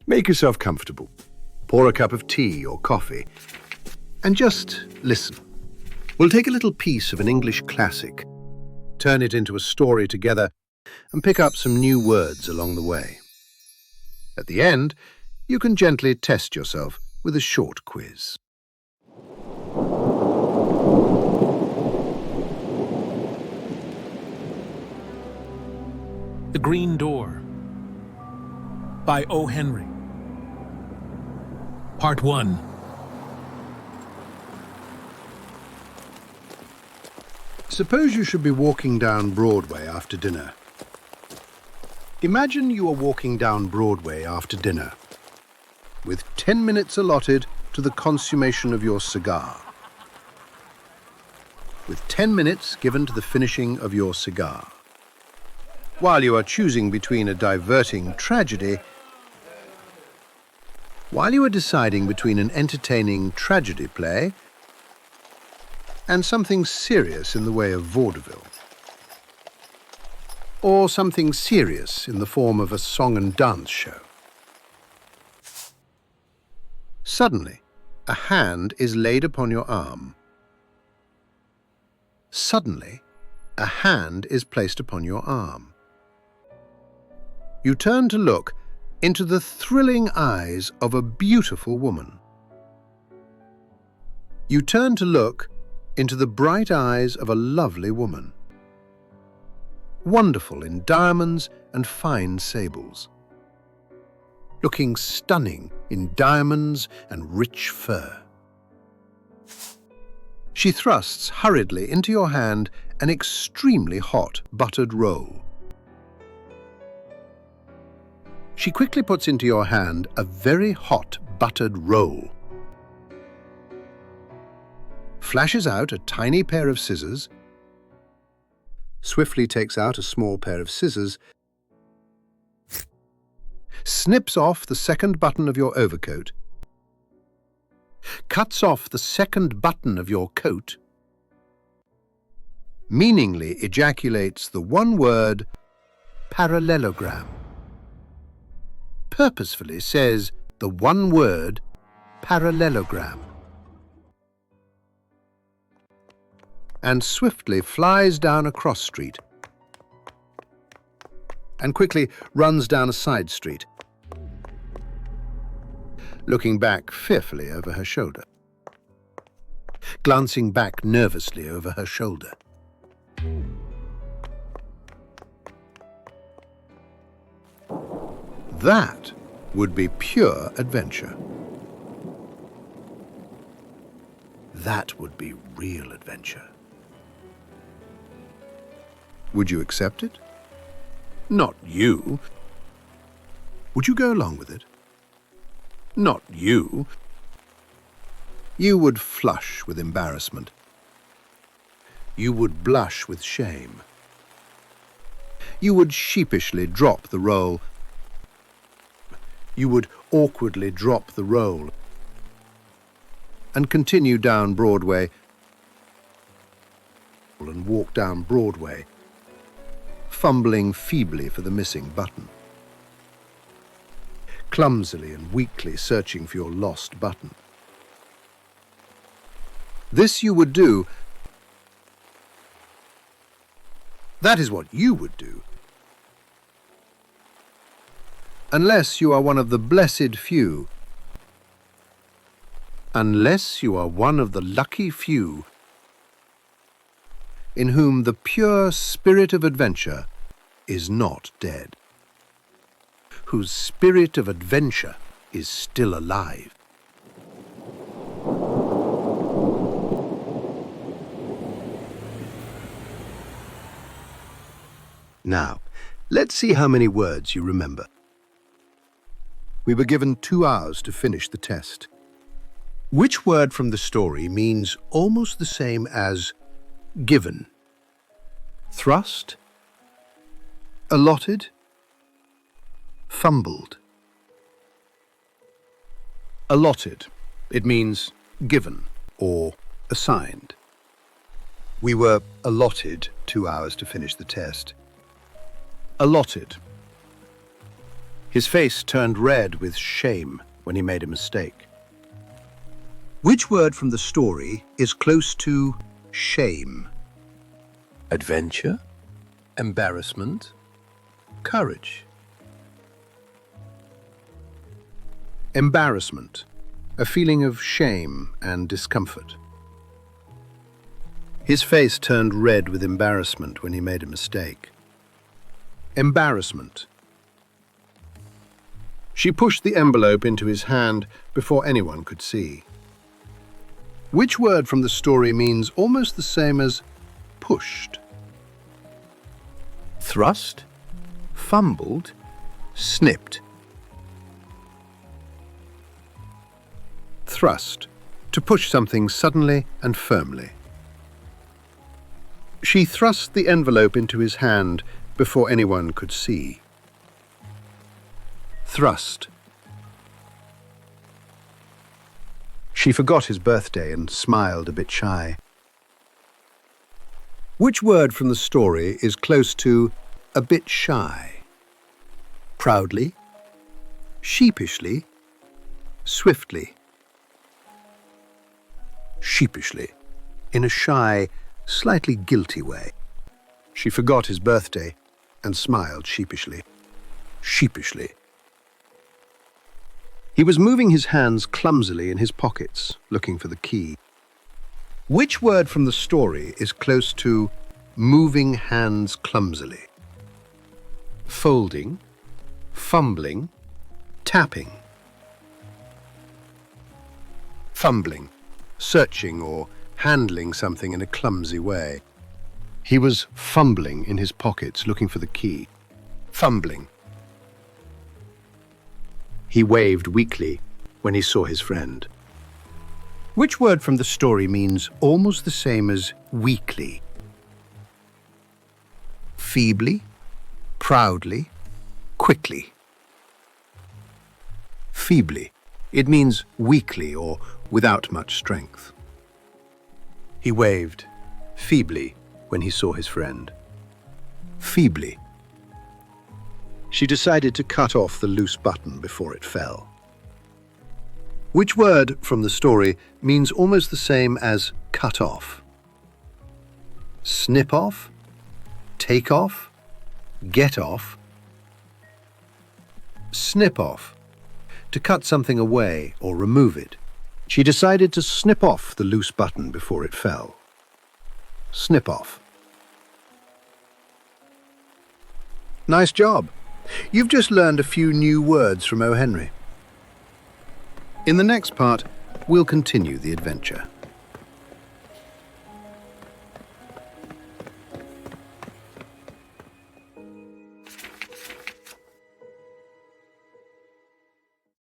Make yourself comfortable. Pour a cup of tea or coffee and just listen. We'll take a little piece of an English classic, turn it into a story together, and pick up some new words along the way. At the end, you can gently test yourself with a short quiz. The Green Door by O. Henry. Part 1. Suppose you should be walking down Broadway after dinner. Imagine you are walking down Broadway after dinner, with 10 minutes allotted to the consummation of your cigar. With 10 minutes given to the finishing of your cigar. While you are choosing between a diverting tragedy, while you are deciding between an entertaining tragedy play and something serious in the way of vaudeville, or something serious in the form of a song and dance show. Suddenly, a hand is laid upon your arm. Suddenly, a hand is placed upon your arm. You turn to look into the thrilling eyes of a beautiful woman. You turn to look into the bright eyes of a lovely woman, wonderful in diamonds and fine sables, looking stunning in diamonds and rich fur. She thrusts hurriedly into your hand an extremely hot buttered roll. She quickly puts into your hand a very hot buttered roll, flashes out a tiny pair of scissors, swiftly takes out a small pair of scissors, snips off the second button of your overcoat, cuts off the second button of your coat, meaningly ejaculates the one word parallelogram, purposefully says the one word parallelogram, and swiftly flies down a cross street and quickly runs down a side street, looking back fearfully over her shoulder, glancing back nervously over her shoulder. That would be pure adventure. That would be real adventure. Would you accept it? Not you. Would you go along with it? Not you. You would flush with embarrassment. You would blush with shame. You would sheepishly drop the roll. You would awkwardly drop the roll and continue down Broadway and walk down Broadway, fumbling feebly for the missing button, clumsily and weakly searching for your lost button. This you would do. That is what you would do. Unless you are one of the blessed few, unless you are one of the lucky few in whom the pure spirit of adventure is not dead, whose spirit of adventure is still alive. Now, let's see how many words you remember. We were given 2 hours to finish the test. Which word from the story means almost the same as given? Thrust? Allotted? Fumbled? Allotted. It means given or assigned. We were allotted 2 hours to finish the test. Allotted. His face turned red with shame when he made a mistake. Which word from the story is close to shame? Adventure, embarrassment, courage. Embarrassment, a feeling of shame and discomfort. His face turned red with embarrassment when he made a mistake. Embarrassment. She pushed the envelope into his hand before anyone could see. Which word from the story means almost the same as pushed? Thrust, fumbled, snipped. Thrust, to push something suddenly and firmly. She thrust the envelope into his hand before anyone could see. Thrust. She forgot his birthday and smiled a bit shy. Which word from the story is close to a bit shy? Proudly, sheepishly, swiftly. Sheepishly, in a shy, slightly guilty way. She forgot his birthday and smiled sheepishly. Sheepishly. He was moving his hands clumsily in his pockets, looking for the key. Which word from the story is close to moving hands clumsily? Folding, fumbling, tapping. Fumbling, searching or handling something in a clumsy way. He was fumbling in his pockets, looking for the key. Fumbling. He waved weakly when he saw his friend. Which word from the story means almost the same as weakly? Feebly, proudly, quickly. Feebly. It means weakly or without much strength. He waved feebly when he saw his friend. Feebly. She decided to cut off the loose button before it fell. Which word from the story means almost the same as cut off? Snip off, take off, get off. Snip off, to cut something away or remove it. She decided to snip off the loose button before it fell. Snip off. Nice job. You've just learned a few new words from O. Henry. In the next part, we'll continue the adventure.